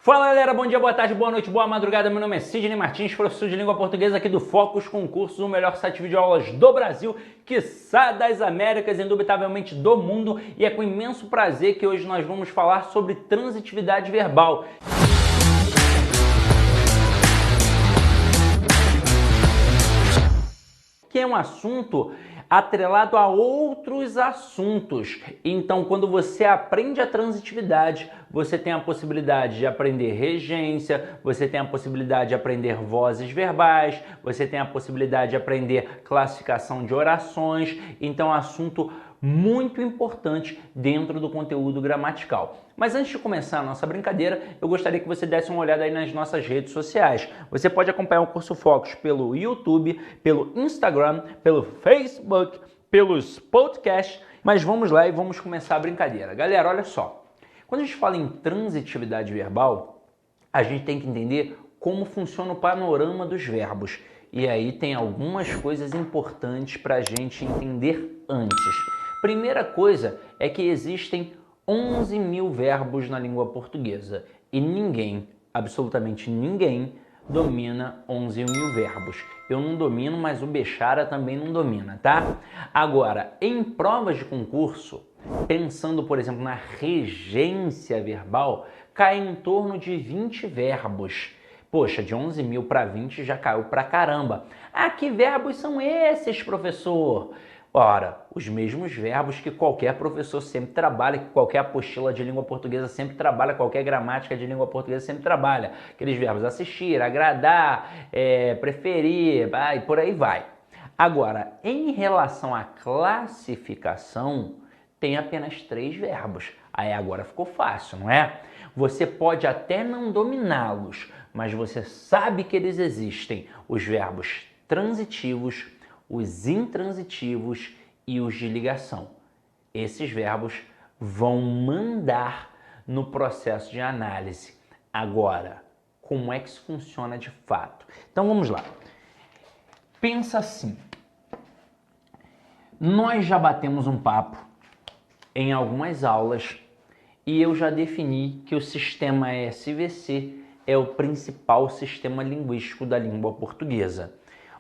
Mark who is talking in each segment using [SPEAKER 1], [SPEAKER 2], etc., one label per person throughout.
[SPEAKER 1] Fala galera, bom dia, boa tarde, boa noite, boa madrugada. Meu nome é Sidney Martins, professor de língua portuguesa aqui do Focus Concursos, o melhor site de videoaulas do Brasil, quiçá das Américas, indubitavelmente do mundo. E é com imenso prazer que hoje nós vamos falar sobre transitividade verbal. Que é um assunto atrelado a outros assuntos. Então, quando você aprende a transitividade, você tem a possibilidade de aprender regência, você tem a possibilidade de aprender vozes verbais, você tem a possibilidade de aprender classificação de orações. Então, é um assunto muito importante dentro do conteúdo gramatical. Mas antes de começar a nossa brincadeira, eu gostaria que você desse uma olhada aí nas nossas redes sociais. Você pode acompanhar o Curso Focus pelo YouTube, pelo Instagram, pelo Facebook, pelos podcasts, mas vamos lá e vamos começar a brincadeira. Galera, olha só, quando a gente fala em transitividade verbal, a gente tem que entender como funciona o panorama dos verbos. E aí tem algumas coisas importantes para a gente entender antes. Primeira coisa é que existem 11 mil verbos na língua portuguesa e ninguém, absolutamente ninguém, domina 11 mil verbos. Eu não domino, mas o Bechara também não domina, tá? Agora, em provas de concurso, pensando, por exemplo, na regência verbal, cai em torno de 20 verbos. Poxa, de 11 mil para 20 já caiu pra caramba. Ah, que verbos são esses, professor? Ora, os mesmos verbos que qualquer professor sempre trabalha, que qualquer apostila de língua portuguesa sempre trabalha, qualquer gramática de língua portuguesa sempre trabalha. Aqueles verbos assistir, agradar, preferir, e por aí vai. Agora, em relação à classificação, tem apenas 3 verbos. Aí agora ficou fácil, não é? Você pode até não dominá-los, mas você sabe que eles existem. Os verbos transitivos, os intransitivos e os de ligação. Esses verbos vão mandar no processo de análise. Agora, como é que isso funciona de fato? Então vamos lá. Pensa assim. Nós já batemos um papo em algumas aulas e eu já defini que o sistema SVC é o principal sistema linguístico da língua portuguesa,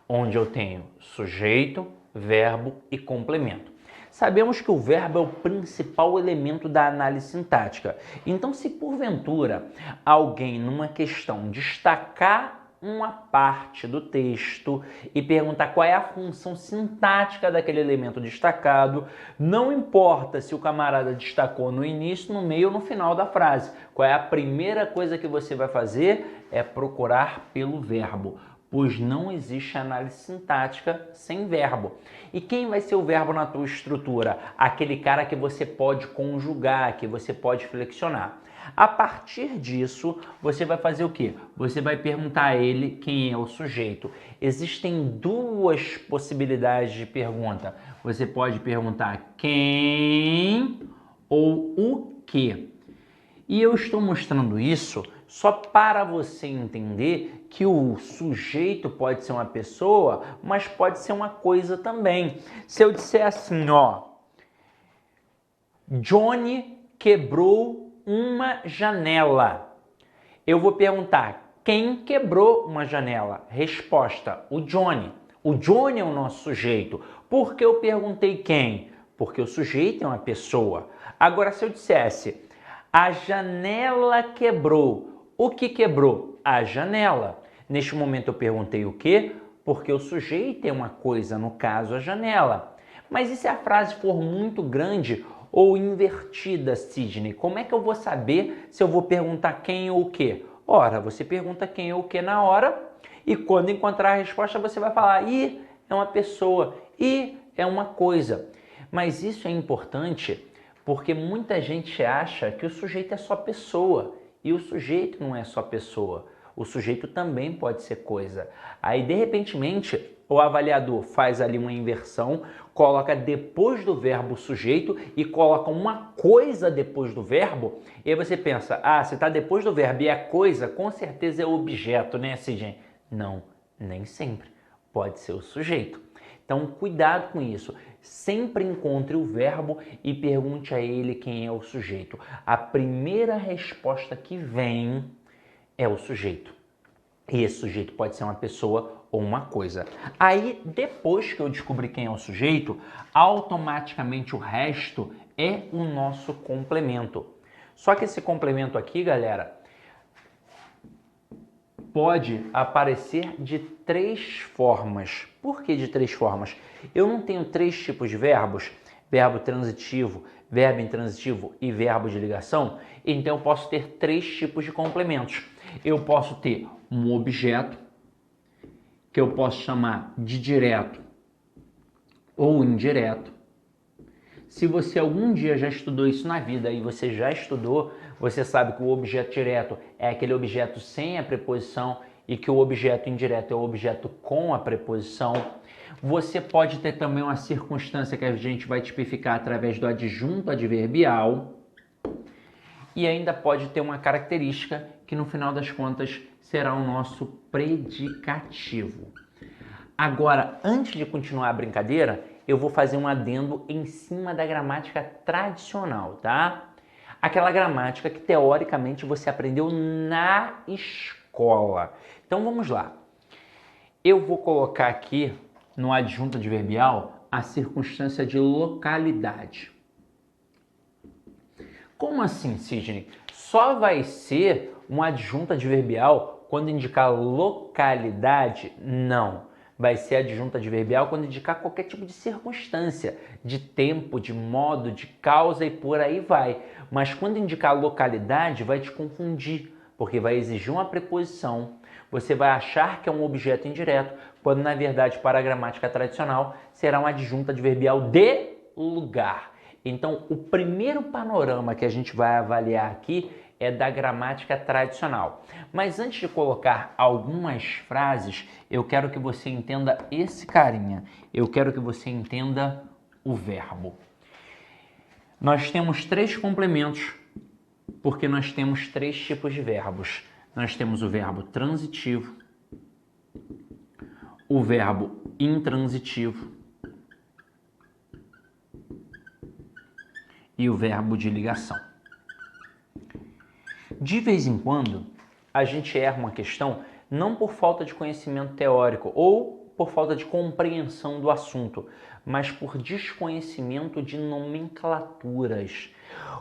[SPEAKER 1] onde eu tenho sujeito, verbo e complemento. Sabemos que o verbo é o principal elemento da análise sintática. Então, se porventura alguém numa questão destacar uma parte do texto e perguntar qual é a função sintática daquele elemento destacado, não importa se o camarada destacou no início, no meio ou no final da frase. Qual é a primeira coisa que você vai fazer? É procurar pelo verbo, pois não existe análise sintática sem verbo. E quem vai ser o verbo na tua estrutura? Aquele cara que você pode conjugar, que você pode flexionar. A partir disso, você vai fazer o quê? Você vai perguntar a ele quem é o sujeito. Existem 2 possibilidades de pergunta. Você pode perguntar quem ou o que. E eu estou mostrando isso só para você entender que o sujeito pode ser uma pessoa, mas pode ser uma coisa também. Se eu disser assim, ó, Johnny quebrou uma janela, eu vou perguntar, quem quebrou uma janela? Resposta, o Johnny. O Johnny é o nosso sujeito. Por que eu perguntei quem? Porque o sujeito é uma pessoa. Agora, se eu dissesse, a janela quebrou. O que quebrou? A janela. Neste momento eu perguntei o quê? Porque o sujeito é uma coisa, no caso a janela. Mas e se a frase for muito grande ou invertida, Sidney? Como é que eu vou saber se eu vou perguntar quem ou o quê? Ora, você pergunta quem ou o quê na hora e quando encontrar a resposta você vai falar, e é uma pessoa, e é uma coisa. Mas isso é importante porque muita gente acha que o sujeito é só pessoa e o sujeito não é só pessoa. O sujeito também pode ser coisa. Aí, de repentemente, o avaliador faz ali uma inversão, coloca depois do verbo sujeito e coloca uma coisa depois do verbo. E aí você pensa, se está depois do verbo e é coisa, com certeza é objeto, né, Sidney? Não, nem sempre. Pode ser o sujeito. Então, cuidado com isso. Sempre encontre o verbo e pergunte a ele quem é o sujeito. A primeira resposta que vem é o sujeito. E esse sujeito pode ser uma pessoa ou uma coisa. Aí, depois que eu descobri quem é o sujeito, automaticamente o resto é o nosso complemento. Só que esse complemento aqui, galera, pode aparecer de 3 formas. Por que de 3 formas? Eu não tenho 3 tipos de verbos, verbo transitivo, verbo intransitivo e verbo de ligação, então eu posso ter 3 tipos de complementos. Eu posso ter um objeto, que eu posso chamar de direto ou indireto. Se você algum dia já estudou isso na vida e você já estudou, você sabe que o objeto direto é aquele objeto sem a preposição e que o objeto indireto é o objeto com a preposição. Você pode ter também uma circunstância que a gente vai tipificar através do adjunto adverbial e ainda pode ter uma característica que no final das contas será o nosso predicativo. Agora, antes de continuar a brincadeira, eu vou fazer um adendo em cima da gramática tradicional, tá? Aquela gramática que teoricamente você aprendeu na escola. Então vamos lá. Eu vou colocar aqui no adjunto adverbial a circunstância de localidade. Como assim, Sidney? Só vai ser um adjunto adverbial quando indicar localidade? Não. Vai ser adjunto adverbial quando indicar qualquer tipo de circunstância, de tempo, de modo, de causa e por aí vai. Mas quando indicar localidade, vai te confundir, porque vai exigir uma preposição. Você vai achar que é um objeto indireto, quando na verdade, para a gramática tradicional, será um adjunto adverbial de lugar. Então, o primeiro panorama que a gente vai avaliar aqui é da gramática tradicional. Mas antes de colocar algumas frases, eu quero que você entenda esse carinha. Eu quero que você entenda o verbo. Nós temos 3 complementos, porque nós temos 3 tipos de verbos. Nós temos o verbo transitivo, o verbo intransitivo e o verbo de ligação. De vez em quando, a gente erra uma questão não por falta de conhecimento teórico ou por falta de compreensão do assunto, mas por desconhecimento de nomenclaturas.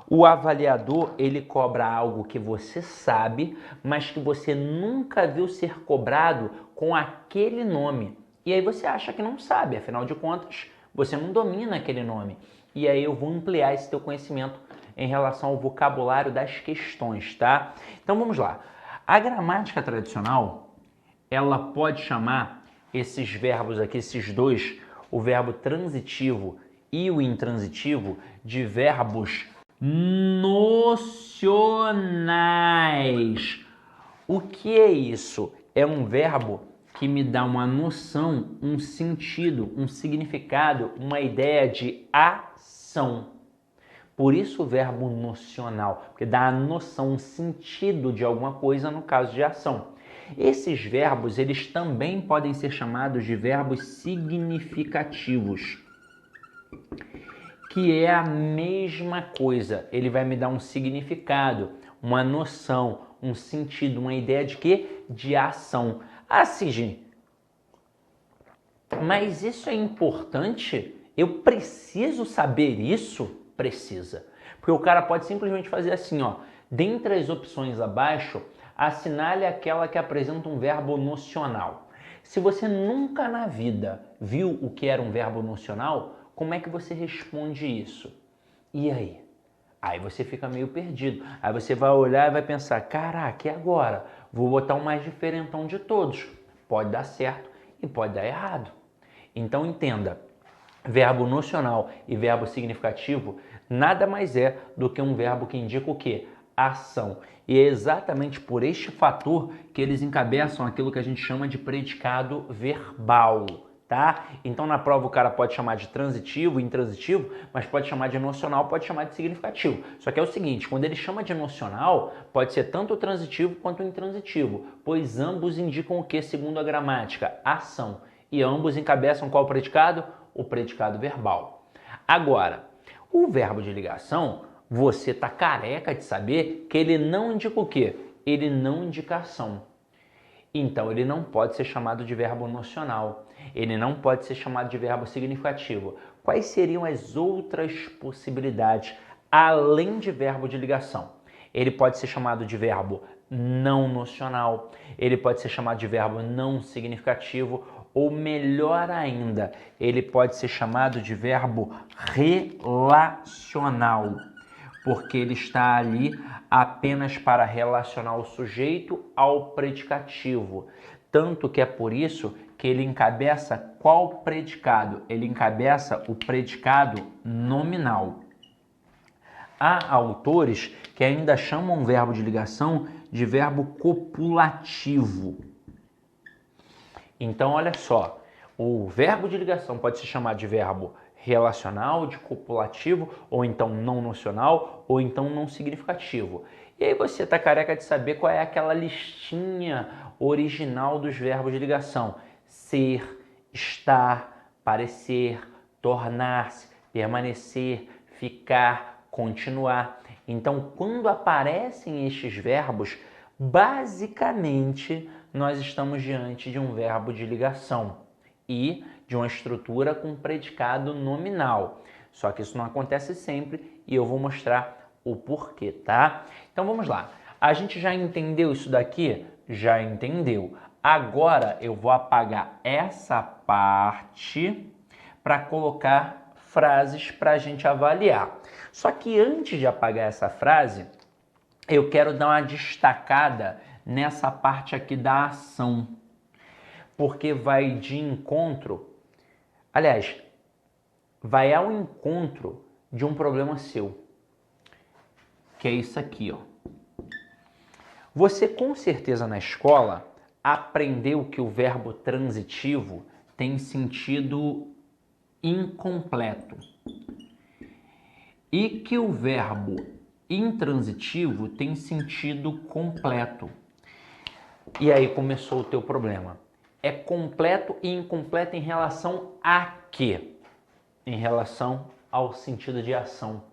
[SPEAKER 1] O avaliador, ele cobra algo que você sabe, mas que você nunca viu ser cobrado com aquele nome. E aí você acha que não sabe, afinal de contas, você não domina aquele nome. E aí eu vou ampliar esse teu conhecimento em relação ao vocabulário das questões, tá? Então vamos lá. A gramática tradicional, ela pode chamar esses verbos aqui, esses dois, o verbo transitivo e o intransitivo, de verbos nocionais. O que é isso? É um verbo que me dá uma noção, um sentido, um significado, uma ideia de ação. Por isso o verbo nocional, porque dá a noção, um sentido de alguma coisa no caso de ação. Esses verbos, eles também podem ser chamados de verbos significativos, que é a mesma coisa. Ele vai me dar um significado, uma noção, um sentido, uma ideia de quê? De ação. Assim, gente, mas isso é importante? Eu preciso saber isso? Precisa. Porque o cara pode simplesmente fazer assim, ó. Dentre as opções abaixo, assinale aquela que apresenta um verbo nocional. Se você nunca na vida viu o que era um verbo nocional, como é que você responde isso? E aí? Aí você fica meio perdido. Aí você vai olhar e vai pensar, caraca, e agora? Vou botar o mais diferentão de todos. Pode dar certo e pode dar errado. Então entenda, verbo nocional e verbo significativo nada mais é do que um verbo que indica o quê? Ação. E é exatamente por este fator que eles encabeçam aquilo que a gente chama de predicado verbal, tá? Então na prova o cara pode chamar de transitivo, intransitivo, mas pode chamar de nocional, pode chamar de significativo. Só que é o seguinte, quando ele chama de nocional, pode ser tanto o transitivo quanto o intransitivo, pois ambos indicam o que segundo a gramática? Ação. E ambos encabeçam qual predicado? O predicado verbal. Agora, o verbo de ligação, você tá careca de saber que ele não indica o quê? ele não indica ação. Então, ele não pode ser chamado de verbo nocional. Ele não pode ser chamado de verbo significativo. Quais seriam as outras possibilidades, além de verbo de ligação? Ele pode ser chamado de verbo não nocional, ele pode ser chamado de verbo não significativo, ou melhor ainda, ele pode ser chamado de verbo relacional, porque ele está ali apenas para relacionar o sujeito ao predicativo. Tanto que é por isso que ele encabeça qual predicado? Ele encabeça o predicado nominal. Há autores que ainda chamam o verbo de ligação de verbo copulativo. Então, olha só, o verbo de ligação pode se chamar de verbo relacional, de copulativo, ou então não nocional, ou então não significativo. E aí você está careca de saber qual é aquela listinha original dos verbos de ligação. Ser, estar, parecer, tornar-se, permanecer, ficar, continuar. Então, quando aparecem estes verbos, basicamente nós estamos diante de um verbo de ligação e de uma estrutura com predicado nominal. Só que isso não acontece sempre e eu vou mostrar o porquê, tá? Então vamos lá. A gente já entendeu isso daqui? Já entendeu. Agora eu vou apagar essa parte para colocar frases para a gente avaliar. Só que antes de apagar essa frase, eu quero dar uma destacada nessa parte aqui da ação, porque vai de encontro, aliás, vai ao encontro de um problema seu, que é isso aqui, ó. Você com certeza na escola aprendeu que o verbo transitivo tem sentido incompleto e que o verbo intransitivo tem sentido completo. E aí começou o teu problema. É completo e incompleto em relação a quê? Em relação ao sentido de ação.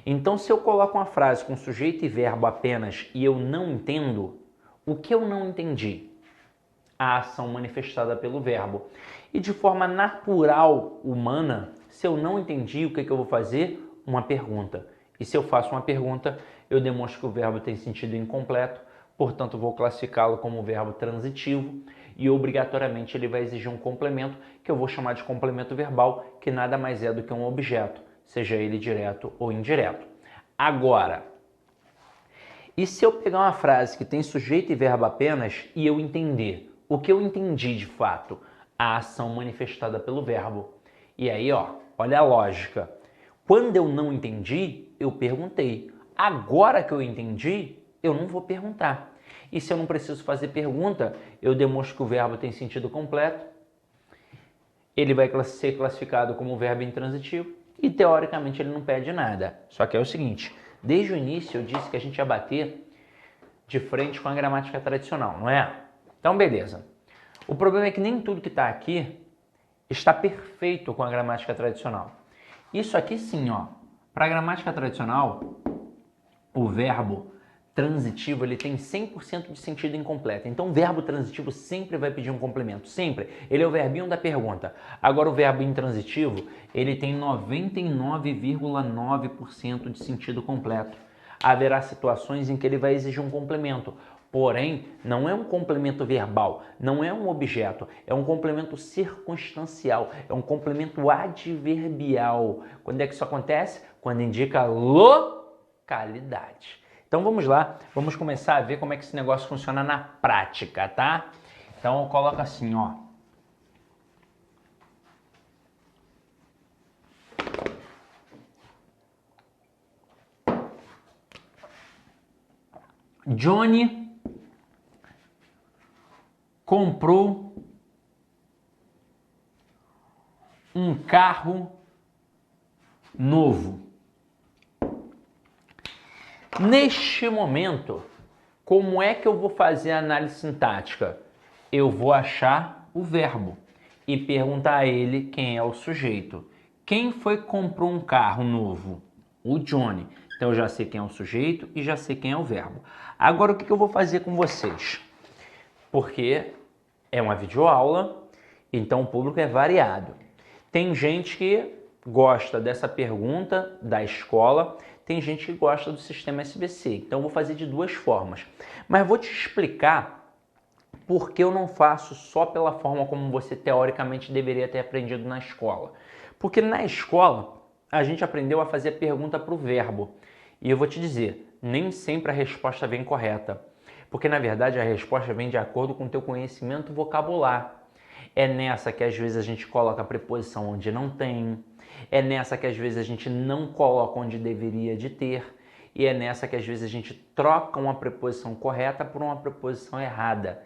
[SPEAKER 1] Então, se eu coloco uma frase com sujeito e verbo apenas e eu não entendo, o que eu não entendi? A ação manifestada pelo verbo. E de forma natural, humana, se eu não entendi, o que eu vou fazer? Uma pergunta. E se eu faço uma pergunta, eu demonstro que o verbo tem sentido incompleto, portanto, vou classificá-lo como verbo transitivo e obrigatoriamente ele vai exigir um complemento que eu vou chamar de complemento verbal, que nada mais é do que um objeto, seja ele direto ou indireto. Agora, e se eu pegar uma frase que tem sujeito e verbo apenas e eu entender o que eu entendi de fato? A ação manifestada pelo verbo. E aí, ó, olha a lógica. Quando eu não entendi, eu perguntei. Agora que eu entendi, eu não vou perguntar. E se eu não preciso fazer pergunta, eu demonstro que o verbo tem sentido completo, ele vai ser classificado como verbo intransitivo e, teoricamente, ele não pede nada. Só que é o seguinte, desde o início eu disse que a gente ia bater de frente com a gramática tradicional, não é? Então, beleza. O problema é que nem tudo que está aqui está perfeito com a gramática tradicional. Isso aqui sim, ó. Para a gramática tradicional, o verbo transitivo ele tem 100% de sentido incompleto. Então, o verbo transitivo sempre vai pedir um complemento, sempre. Ele é o verbinho da pergunta. Agora, o verbo intransitivo, ele tem 99,9% de sentido completo. Haverá situações em que ele vai exigir um complemento. Porém, não é um complemento verbal, não é um objeto, é um complemento circunstancial, é um complemento adverbial. Quando é que isso acontece? Quando indica localidade. Então vamos lá, vamos começar a ver como é que esse negócio funciona na prática, tá? Então eu coloco assim, ó. Johnny comprou um carro novo. Neste momento, como é que eu vou fazer a análise sintática? Eu vou achar o verbo e perguntar a ele quem é o sujeito. Quem foi que comprou um carro novo? O Johnny. Então eu já sei quem é o sujeito e já sei quem é o verbo. Agora o que eu vou fazer com vocês? Porque é uma videoaula, então o público é variado. Tem gente que gosta dessa pergunta da escola, tem gente que gosta do sistema SBC. Então eu vou fazer de duas formas. Mas vou te explicar por que eu não faço só pela forma como você teoricamente deveria ter aprendido na escola. Porque na escola a gente aprendeu a fazer pergunta para o verbo. E eu vou te dizer, nem sempre a resposta vem correta. Porque na verdade a resposta vem de acordo com o teu conhecimento vocabular. É nessa que às vezes a gente coloca a preposição onde não tem. É nessa que às vezes a gente não coloca onde deveria de ter. E é nessa que às vezes a gente troca uma preposição correta por uma preposição errada.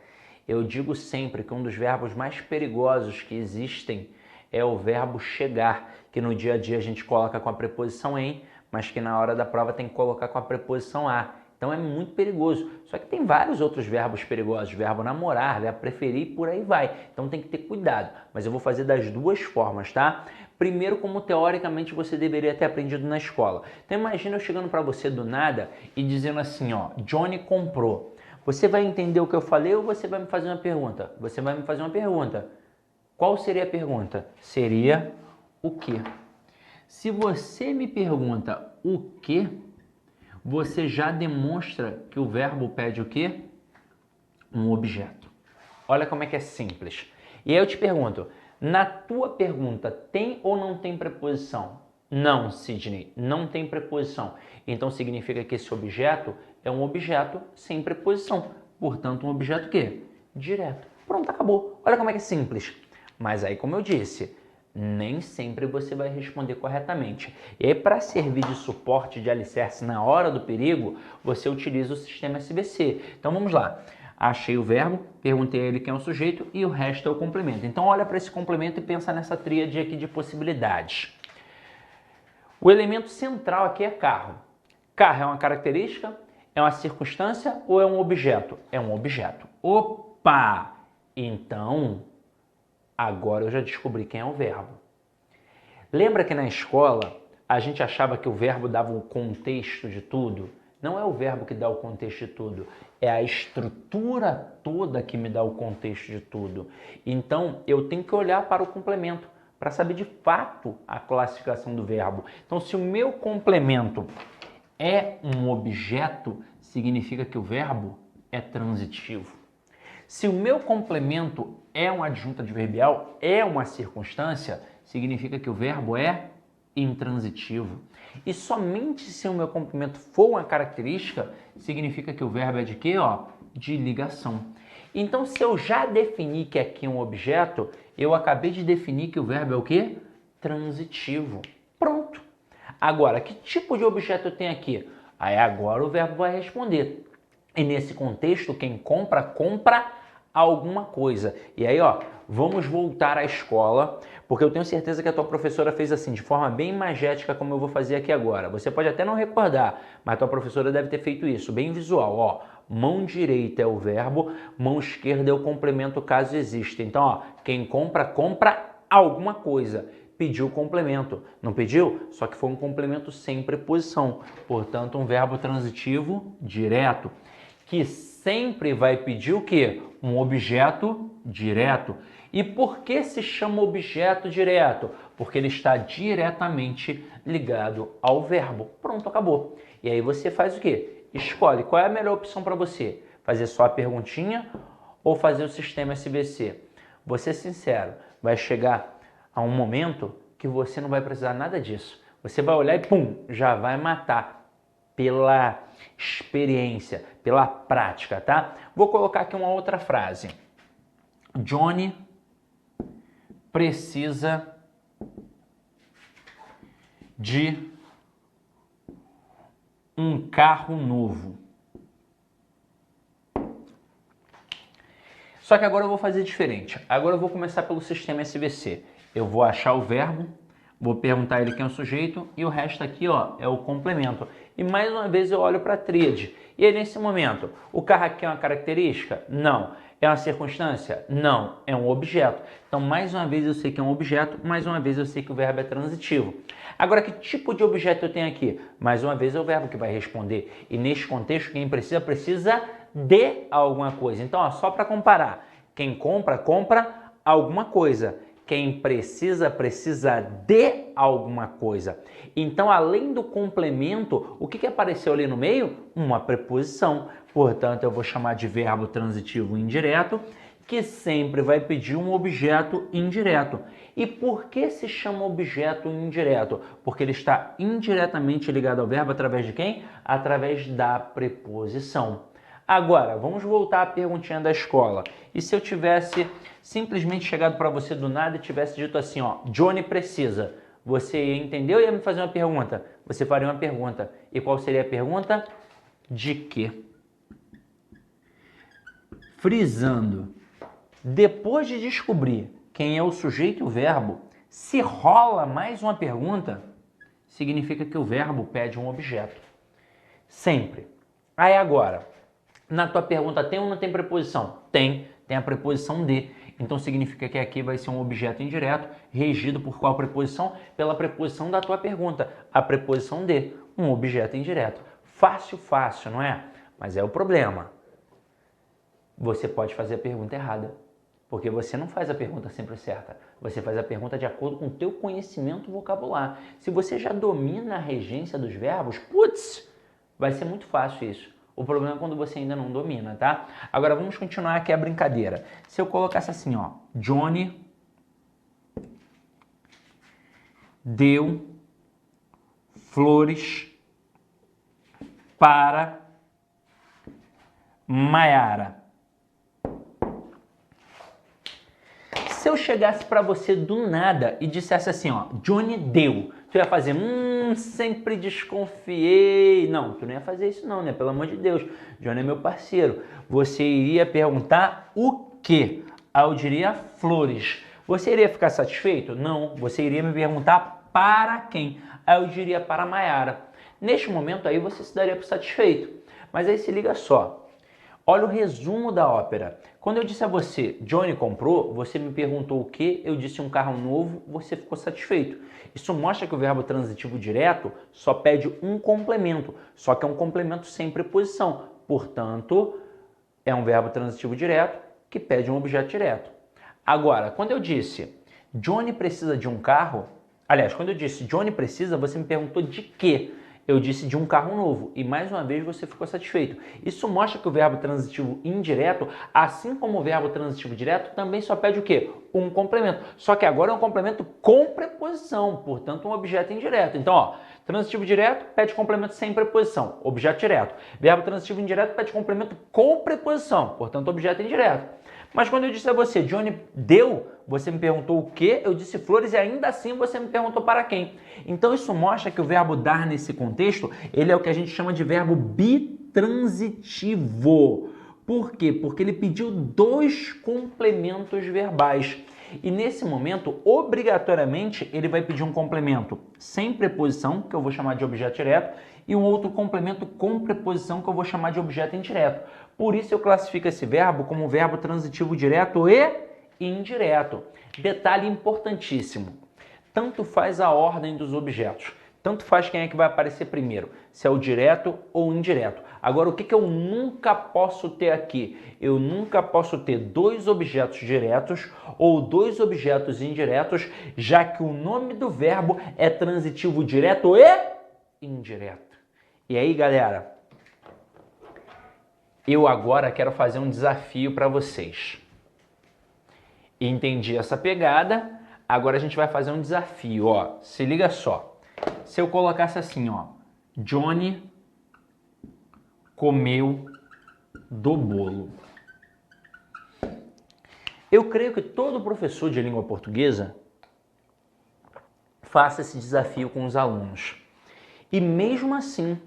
[SPEAKER 1] Eu digo sempre que um dos verbos mais perigosos que existem é o verbo chegar, que no dia a dia a gente coloca com a preposição em, mas que na hora da prova tem que colocar com a preposição a. Então é muito perigoso. Só que tem vários outros verbos perigosos, verbo namorar, verbo preferir, por aí vai. Então tem que ter cuidado. Mas eu vou fazer das duas formas, tá? Primeiro, como teoricamente você deveria ter aprendido na escola. Então imagina eu chegando para você do nada e dizendo assim, ó, Johnny comprou. Você vai entender o que eu falei ou você vai me fazer uma pergunta? Você vai me fazer uma pergunta. Qual seria a pergunta? Seria o quê? Se você me pergunta o quê, você já demonstra que o verbo pede o quê? Um objeto. Olha como é que é simples. E aí eu te pergunto, na tua pergunta tem ou não tem preposição? Não, Sidney, não tem preposição. Então significa que esse objeto é um objeto sem preposição. Portanto, um objeto o quê? Direto. Pronto, acabou. Olha como é que é simples. Mas aí, como eu disse, nem sempre você vai responder corretamente. E aí, para servir de suporte de alicerce na hora do perigo, você utiliza o sistema SBC. Então, vamos lá. Achei o verbo, perguntei a ele quem é o sujeito e o resto é o complemento. Então, olha para esse complemento e pensa nessa tríade aqui de possibilidades. O elemento central aqui é carro. Carro é uma característica, é uma circunstância ou é um objeto? É um objeto. Opa! Então, agora eu já descobri quem é o verbo. Lembra que na escola a gente achava que o verbo dava o contexto de tudo? Não é o verbo que dá o contexto de tudo, é a estrutura toda que me dá o contexto de tudo. Então, eu tenho que olhar para o complemento para saber de fato a classificação do verbo. Então, se o meu complemento é um objeto, significa que o verbo é transitivo. Se o meu complemento é um adjunto adverbial, é uma circunstância, significa que o verbo é intransitivo. E somente se o meu complemento for uma característica, significa que o verbo é de quê? De ligação. Então, se eu já defini que aqui é um objeto, eu acabei de definir que o verbo é o quê? Transitivo. Pronto. Agora, que tipo de objeto eu tenho aqui? Aí agora o verbo vai responder. E nesse contexto, quem compra, compra alguma coisa. E aí, vamos voltar à escola, porque eu tenho certeza que a tua professora fez assim, de forma bem magética, como eu vou fazer aqui agora. Você pode até não recordar, mas a tua professora deve ter feito isso, bem visual, Mão direita é o verbo, mão esquerda é o complemento caso exista. Então, quem compra, compra alguma coisa. Pediu complemento. Não pediu? Só que foi um complemento sem preposição. Portanto, um verbo transitivo direto, que sempre vai pedir o quê? Um objeto direto. E por que se chama objeto direto? Porque ele está diretamente ligado ao verbo. Pronto, acabou. E aí você faz o quê? Escolhe qual é a melhor opção para você. Fazer só a perguntinha ou fazer o sistema SBC? Vou ser sincero, vai chegar a um momento que você não vai precisar nada disso. Você vai olhar e pum, já vai matar pela experiência, pela prática, tá? Vou colocar aqui uma outra frase. Johnny precisa de um carro novo. Só que agora eu vou fazer diferente. Agora eu vou começar pelo sistema SVC. Eu vou achar o verbo, Vou perguntar a ele quem é o sujeito e o resto aqui, ó, é o complemento. E mais uma vez eu olho para a tríade. E aí nesse momento, o carro aqui é uma característica? Não. É uma circunstância? Não. É um objeto. Então mais uma vez eu sei que é um objeto, mais uma vez eu sei que o verbo é transitivo. Agora que tipo de objeto eu tenho aqui? Mais uma vez é o verbo que vai responder. E neste contexto quem precisa de alguma coisa. Então ó, só para comparar, quem compra, compra alguma coisa. Quem precisa de alguma coisa. Então, além do complemento, o que apareceu ali no meio? Uma preposição. Portanto, eu vou chamar de verbo transitivo indireto, que sempre vai pedir um objeto indireto. E por que se chama objeto indireto? Porque ele está indiretamente ligado ao verbo através de quem? Através da preposição. Agora, vamos voltar à perguntinha da escola. E se eu tivesse simplesmente chegado para você do nada e tivesse dito assim, ó, Johnny precisa. Você entendeu e ia me fazer uma pergunta? Você faria uma pergunta. E qual seria a pergunta? De quê? Frisando. Depois de descobrir quem é o sujeito e o verbo, se rola mais uma pergunta, significa que o verbo pede um objeto. Sempre. Aí agora, na tua pergunta tem ou não tem preposição? Tem a preposição de. Então significa que aqui vai ser um objeto indireto, regido por qual preposição? Pela preposição da tua pergunta, a preposição de, um objeto indireto. Fácil, fácil, não é? Mas é o problema. Você pode fazer a pergunta errada, porque você não faz a pergunta sempre certa. Você faz a pergunta de acordo com o teu conhecimento vocabular. Se você já domina a regência dos verbos, putz, vai ser muito fácil isso. O problema é quando você ainda não domina, tá? Agora vamos continuar aqui a brincadeira. Se eu colocasse assim, ó, Johnny deu flores para Maiara. Se eu chegasse para você do nada e dissesse assim, ó, Johnny deu, tu ia fazer, sempre desconfiei. Não, tu não ia fazer isso não, né? Pelo amor de Deus, Johnny é meu parceiro. Você iria perguntar o quê? Eu diria flores. Você iria ficar satisfeito? Não, você iria me perguntar para quem? Aí eu diria para Maiara. Neste momento aí você se daria por satisfeito. Mas aí se liga só. Olha o resumo da ópera. Quando eu disse a você, Johnny comprou, você me perguntou o que, eu disse um carro novo, você ficou satisfeito. Isso mostra que o verbo transitivo direto só pede um complemento, só que é um complemento sem preposição. Portanto, é um verbo transitivo direto que pede um objeto direto. Agora, quando eu disse, Johnny precisa de um carro, aliás, quando eu disse Johnny precisa, você me perguntou de quê? Eu disse de um carro novo e mais uma vez você ficou satisfeito. Isso mostra que o verbo transitivo indireto, assim como o verbo transitivo direto, também só pede o quê? Um complemento. Só que agora é um complemento com preposição, portanto um objeto indireto. Então, ó, transitivo direto pede complemento sem preposição, objeto direto. Verbo transitivo indireto pede complemento com preposição, portanto objeto indireto. Mas quando eu disse a você, Johnny deu, você me perguntou o quê? Eu disse flores e ainda assim você me perguntou para quem. Então isso mostra que o verbo dar nesse contexto, ele é o que a gente chama de verbo bitransitivo. Por quê? Porque ele pediu dois complementos verbais. E nesse momento, obrigatoriamente, ele vai pedir um complemento sem preposição, que eu vou chamar de objeto direto, e um outro complemento com preposição, que eu vou chamar de objeto indireto. Por isso eu classifico esse verbo como verbo transitivo direto e indireto. Detalhe importantíssimo, tanto faz a ordem dos objetos, tanto faz quem é que vai aparecer primeiro, se é o direto ou o indireto. Agora, o que eu nunca posso ter aqui? Eu nunca posso ter dois objetos diretos ou dois objetos indiretos, já que o nome do verbo é transitivo direto e indireto. E aí, galera, eu agora quero fazer um desafio para vocês. Entendi essa pegada, agora a gente vai fazer um desafio, ó. Se liga só. Se eu colocasse assim, ó, Johnny comeu do bolo. Eu creio que todo professor de língua portuguesa faça esse desafio com os alunos. E mesmo assim,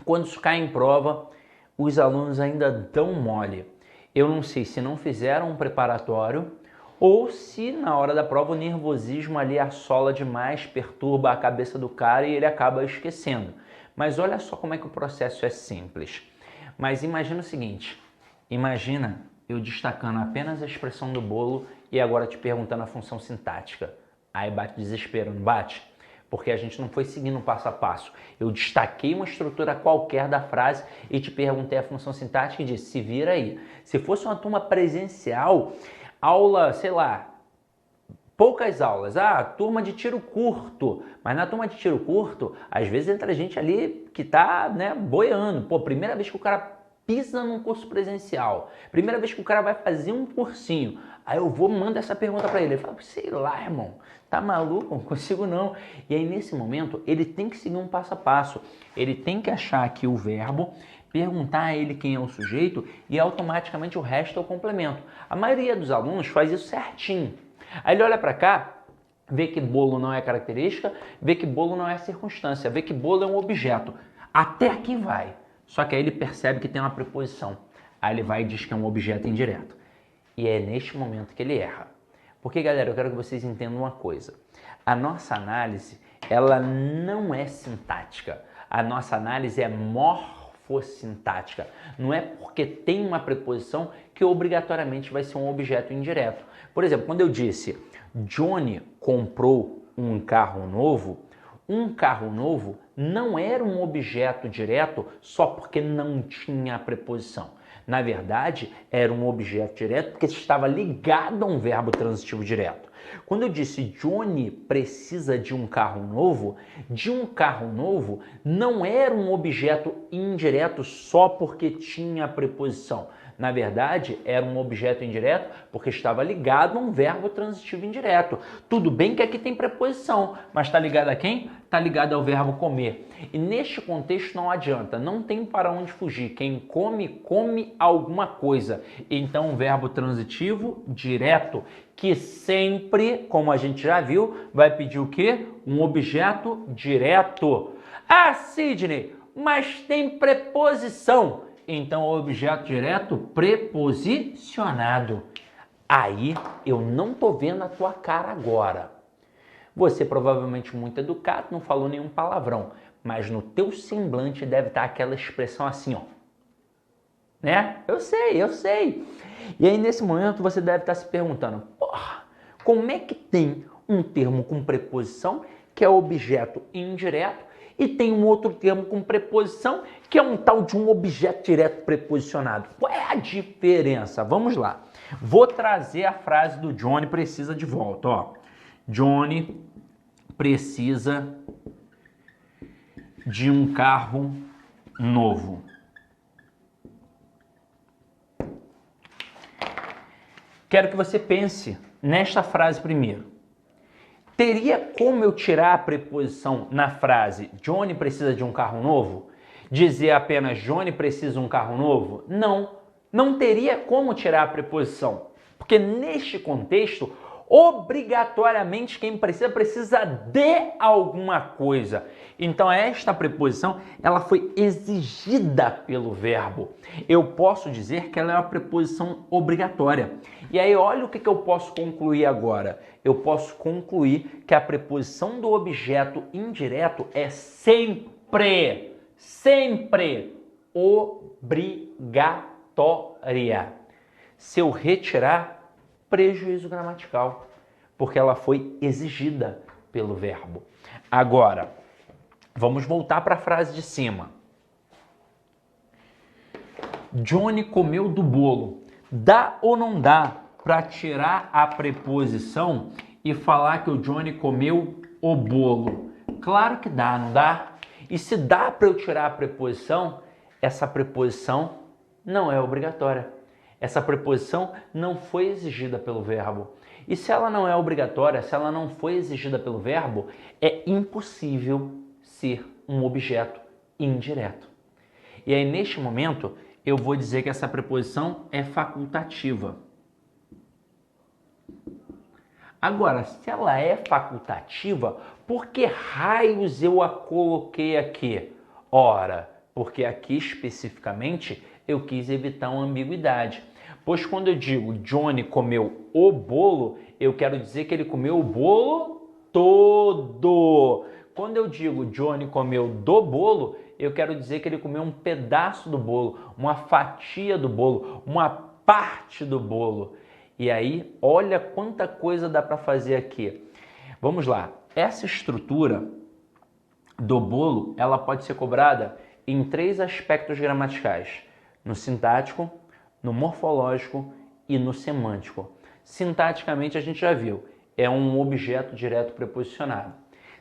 [SPEAKER 1] quando isso cai em prova, os alunos ainda dão mole. Eu não sei se não fizeram um preparatório ou se na hora da prova o nervosismo ali assola demais, perturba a cabeça do cara e ele acaba esquecendo. Mas olha só como é que o processo é simples. Mas imagina o seguinte, imagina eu destacando apenas a expressão do bolo e agora te perguntando a função sintática. Aí bate desespero, não bate? Porque a gente não foi seguindo passo a passo. Eu destaquei uma estrutura qualquer da frase e te perguntei a função sintática e disse, se vira aí. Se fosse uma turma presencial, aula, sei lá, poucas aulas, turma de tiro curto, mas na turma de tiro curto, às vezes entra gente ali que tá, né, boiando. Pô, primeira vez que o cara pisa num curso presencial, primeira vez que o cara vai fazer um cursinho, aí eu mando essa pergunta para ele, ele fala, sei lá, irmão, tá maluco? Não consigo não. E aí nesse momento, ele tem que seguir um passo a passo, ele tem que achar aqui o verbo, perguntar a ele quem é o sujeito e automaticamente o resto é o complemento. A maioria dos alunos faz isso certinho. Aí ele olha para cá, vê que bolo não é característica, vê que bolo não é circunstância, vê que bolo é um objeto. Até aqui vai. Só que aí ele percebe que tem uma preposição. Aí ele vai e diz que é um objeto indireto. E é neste momento que ele erra. Porque, galera, eu quero que vocês entendam uma coisa. A nossa análise, ela não é sintática. A nossa análise é morfossintática. Não é porque tem uma preposição que obrigatoriamente vai ser um objeto indireto. Por exemplo, quando eu disse Johnny comprou um carro novo não era um objeto direto só porque não tinha a preposição. Na verdade, era um objeto direto porque estava ligado a um verbo transitivo direto. Quando eu disse Johnny precisa de um carro novo não era um objeto indireto só porque tinha a preposição. Na verdade, era um objeto indireto porque estava ligado a um verbo transitivo indireto. Tudo bem que aqui tem preposição, mas está ligado a quem? Está ligado ao verbo comer. E neste contexto não adianta, não tem para onde fugir. Quem come, come alguma coisa. Então, um verbo transitivo direto, que sempre, como a gente já viu, vai pedir o quê? Um objeto direto. Ah, Sidney, mas tem preposição. Então, objeto direto preposicionado. Aí, eu não tô vendo a tua cara agora. Você provavelmente muito educado, não falou nenhum palavrão, mas no teu semblante deve estar aquela expressão assim, ó. Né? Eu sei. E aí, nesse momento, você deve estar se perguntando, porra, como é que tem um termo com preposição, que é objeto indireto, e tem um outro termo com preposição, que é um tal de um objeto direto preposicionado. Qual é a diferença? Vamos lá. Vou trazer a frase do Johnny precisa de volta. Ó. Johnny precisa de um carro novo. Quero que você pense nesta frase primeiro. Teria como eu tirar a preposição na frase Johnny precisa de um carro novo? Dizer apenas Johnny precisa de um carro novo? Não, não teria como tirar a preposição. Porque neste contexto, obrigatoriamente quem precisa de alguma coisa. Então esta preposição, ela foi exigida pelo verbo. Eu posso dizer que ela é uma preposição obrigatória. E aí olha o que eu posso concluir agora. Eu posso concluir que a preposição do objeto indireto é sempre obrigatória. Se eu retirar, prejuízo gramatical, porque ela foi exigida pelo verbo. Agora, vamos voltar para a frase de cima. Johnny comeu do bolo. Dá ou não dá para tirar a preposição e falar que o Johnny comeu o bolo? Claro que dá, não dá? E se dá para eu tirar a preposição, essa preposição não é obrigatória. Essa preposição não foi exigida pelo verbo. E se ela não é obrigatória, se ela não foi exigida pelo verbo, é impossível ser um objeto indireto. E aí, neste momento, eu vou dizer que essa preposição é facultativa. Agora, se ela é facultativa, por que raios eu a coloquei aqui? Ora, porque aqui especificamente eu quis evitar uma ambiguidade. Pois quando eu digo Johnny comeu o bolo, eu quero dizer que ele comeu o bolo todo. Quando eu digo Johnny comeu do bolo, eu quero dizer que ele comeu um pedaço do bolo, uma fatia do bolo, uma parte do bolo. E aí, olha quanta coisa dá para fazer aqui. Vamos lá. Essa estrutura do bolo, ela pode ser cobrada em 3 aspectos gramaticais: no sintático, no morfológico e no semântico. Sintaticamente a gente já viu, é um objeto direto preposicionado.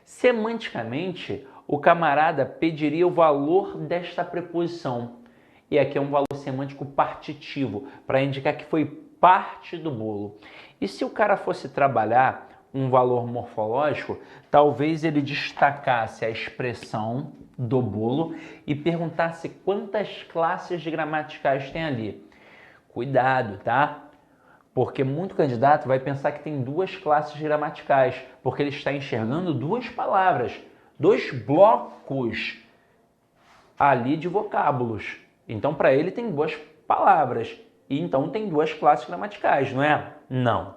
[SPEAKER 1] Semanticamente, o camarada pediria o valor desta preposição. E aqui é um valor semântico partitivo, para indicar que foi parte do bolo. E se o cara fosse trabalhar um valor morfológico, talvez ele destacasse a expressão do bolo e perguntasse quantas classes gramaticais tem ali. Cuidado, tá? Porque muito candidato vai pensar que tem 2 classes gramaticais, porque ele está enxergando 2 palavras, 2 blocos ali de vocábulos. Então, para ele tem 2 palavras, e então tem 2 classes gramaticais, não é? Não.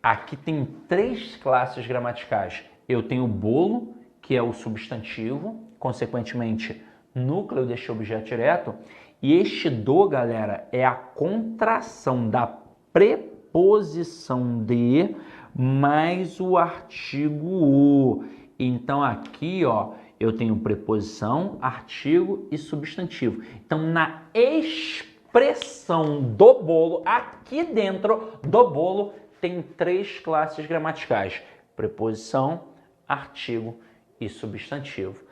[SPEAKER 1] Aqui tem 3 classes gramaticais. Eu tenho o bolo, que é o substantivo, consequentemente, núcleo deste objeto direto, e este do, galera, é a contração da preposição de mais o artigo o. Então aqui, ó, eu tenho preposição, artigo e substantivo. Então na expressão do bolo, aqui dentro do bolo, tem 3 classes gramaticais: preposição, artigo e substantivo.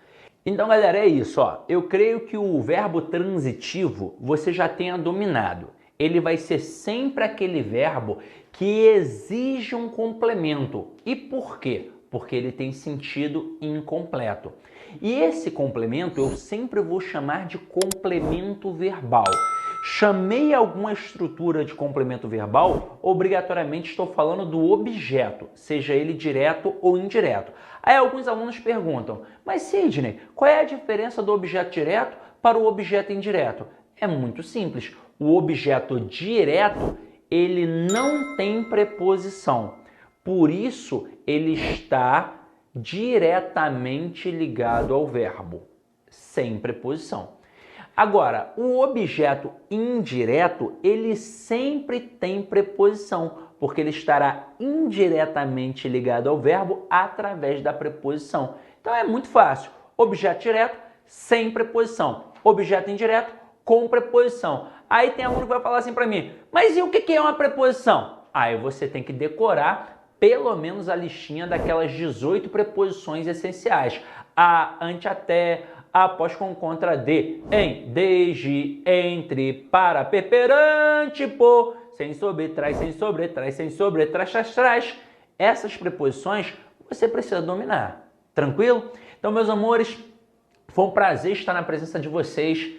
[SPEAKER 1] Então, galera, é isso, ó. Eu creio que o verbo transitivo você já tenha dominado. Ele vai ser sempre aquele verbo que exige um complemento. E por quê? Porque ele tem sentido incompleto. E esse complemento eu sempre vou chamar de complemento verbal. Chamei alguma estrutura de complemento verbal, obrigatoriamente estou falando do objeto, seja ele direto ou indireto. Aí alguns alunos perguntam, mas Sidney, qual é a diferença do objeto direto para o objeto indireto? É muito simples. O objeto direto, ele não tem preposição. Por isso, ele está diretamente ligado ao verbo, sem preposição. Agora, o objeto indireto, ele sempre tem preposição, porque ele estará indiretamente ligado ao verbo através da preposição. Então é muito fácil. Objeto direto, sem preposição. Objeto indireto, com preposição. Aí tem aluno que vai falar assim para mim, mas e o que é uma preposição? Aí você tem que decorar pelo menos a listinha daquelas 18 preposições essenciais. A, ante, até, após, com, contra, de, em, desde, entre, para, perante, por, sem sobre, traz, sem sobre, traz, sem sobre, traz. Essas preposições você precisa dominar. Tranquilo? Então, meus amores, foi um prazer estar na presença de vocês.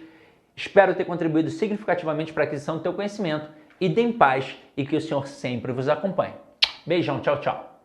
[SPEAKER 1] Espero ter contribuído significativamente para a aquisição do teu conhecimento. E dê em paz e que o Senhor sempre vos acompanhe. Beijão, tchau, tchau.